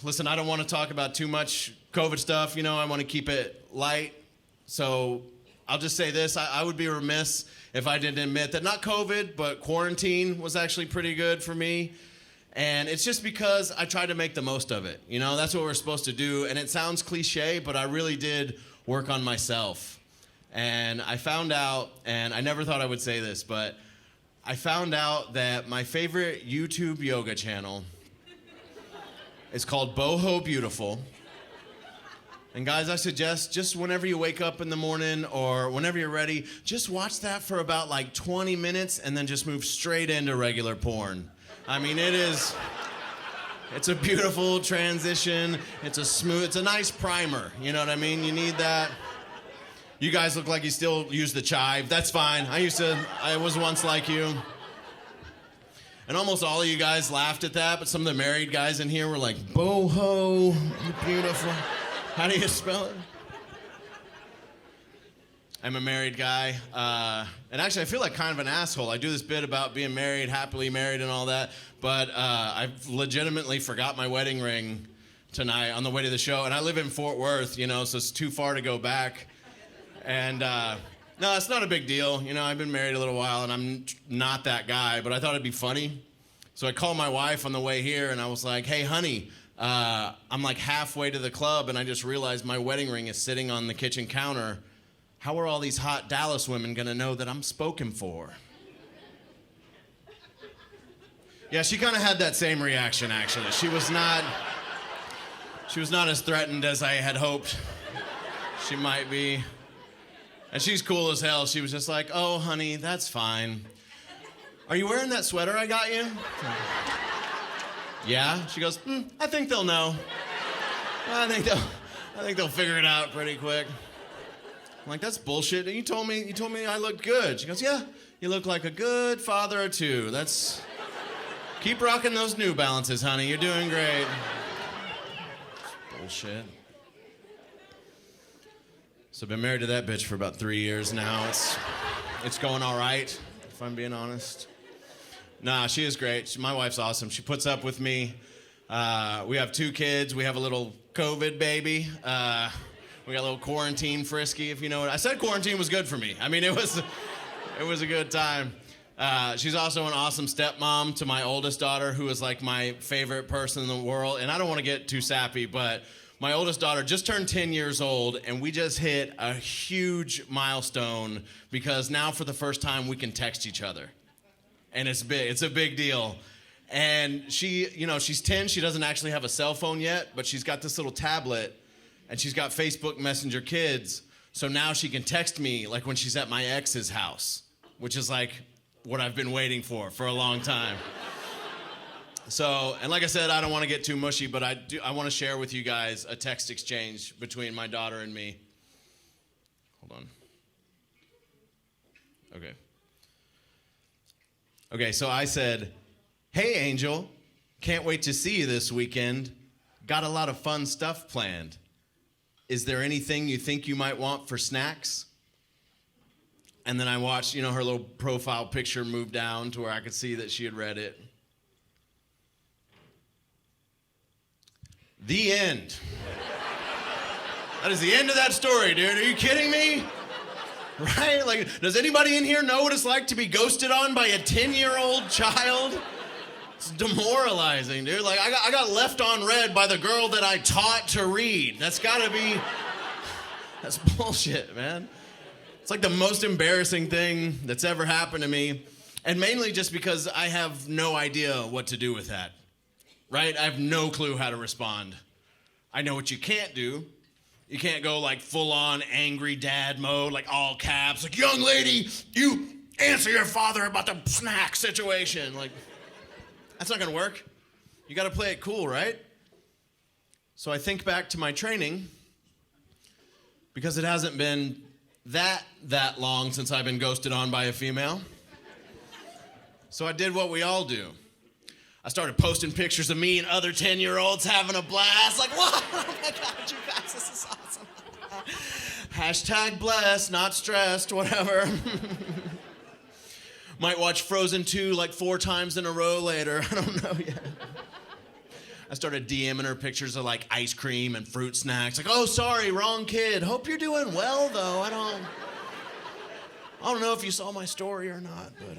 Listen, I don't want to talk about too much COVID stuff. You know, I want to keep it light. So I'll just say this. I would be remiss if I didn't admit that not COVID, but quarantine was actually pretty good for me. And it's just because I tried to make the most of it. You know, that's what we're supposed to do. And it sounds cliche, but I really did work on myself. And I found out, and I never thought I would say this, but I found out that my favorite YouTube yoga channel is called Boho Beautiful. And guys, I suggest just whenever you wake up in the morning or whenever you're ready, just watch that for about like 20 minutes and then just move straight into regular porn. I mean, it's a beautiful transition. It's a nice primer. You know what I mean? You need that. You guys look like you still use the chive. That's fine. I was once like you. And almost all of you guys laughed at that, but some of the married guys in here were like, boho, beautiful. How do you spell it? I'm a married guy. And actually, I feel like kind of an asshole. I do this bit about being married, happily married and all that, but I legitimately forgot my wedding ring tonight on the way to the show. And I live in Fort Worth, you know, so it's too far to go back. And no, it's not a big deal. You know, I've been married a little while, and I'm not that guy, but I thought it'd be funny. So I called my wife on the way here, and I was like, hey, honey, I'm like halfway to the club, and I just realized my wedding ring is sitting on the kitchen counter. How are all these hot Dallas women going to know that I'm spoken for? Yeah, she kind of had that same reaction, actually. She was not as threatened as I had hoped she might be. And she's cool as hell. She was just like, oh, honey, that's fine. Are you wearing that sweater I got you? Yeah? She goes, I think they'll know. I think they'll figure it out pretty quick. I'm like, that's bullshit. You told me I looked good. She goes, yeah, you look like a good father of two. Keep rocking those New Balances, honey. You're doing great. Bullshit. So I've been married to that bitch for about 3 years now. It's going all right, if I'm being honest. Nah, she is great. My wife's awesome. She puts up with me. We have 2 kids. We have a little COVID baby. We got a little quarantine frisky, if you know what. I said quarantine was good for me. I mean, it was a good time. She's also an awesome stepmom to my oldest daughter, who is like my favorite person in the world. And I don't want to get too sappy, but my oldest daughter just turned 10 years old, and we just hit a huge milestone because now for the first time we can text each other. And it's big. It's a big deal. And she, you know, she's 10. She doesn't actually have a cell phone yet, but she's got this little tablet, and she's got Facebook Messenger Kids. So now she can text me like when she's at my ex's house, which is like what I've been waiting for a long time. So, and like I said, I don't want to get too mushy, but I want to share with you guys a text exchange between my daughter and me. Hold on. Okay, so I said, hey, Angel, can't wait to see you this weekend. Got a lot of fun stuff planned. Is there anything you think you might want for snacks? And then I watched, you know, her little profile picture move down to where I could see that she had read it. The end. That is the end of that story, dude. Are you kidding me? Right? Like, does anybody in here know what it's like to be ghosted on by a 10-year-old child? It's demoralizing, dude. Like, I got left on red by the girl that I taught to read. That's bullshit, man. It's like the most embarrassing thing that's ever happened to me. And mainly just because I have no idea what to do with that. Right? I have no clue how to respond. I know what you can't do. You can't go like full-on angry dad mode, like all caps, like, young lady, you answer your father about the snack situation. Like, that's not gonna work. You gotta play it cool, right? So I think back to my training, because it hasn't been that long since I've been ghosted on by a female. So I did what we all do. I started posting pictures of me and other 10-year-olds having a blast. Like, whoa, oh my God, you guys, this is awesome. Hashtag blessed, not stressed, whatever. Might watch Frozen 2 like 4 times in a row later. I don't know yet. I started DMing her pictures of like ice cream and fruit snacks. Like, oh, sorry, wrong kid. Hope you're doing well, though. I don't know if you saw my story or not, but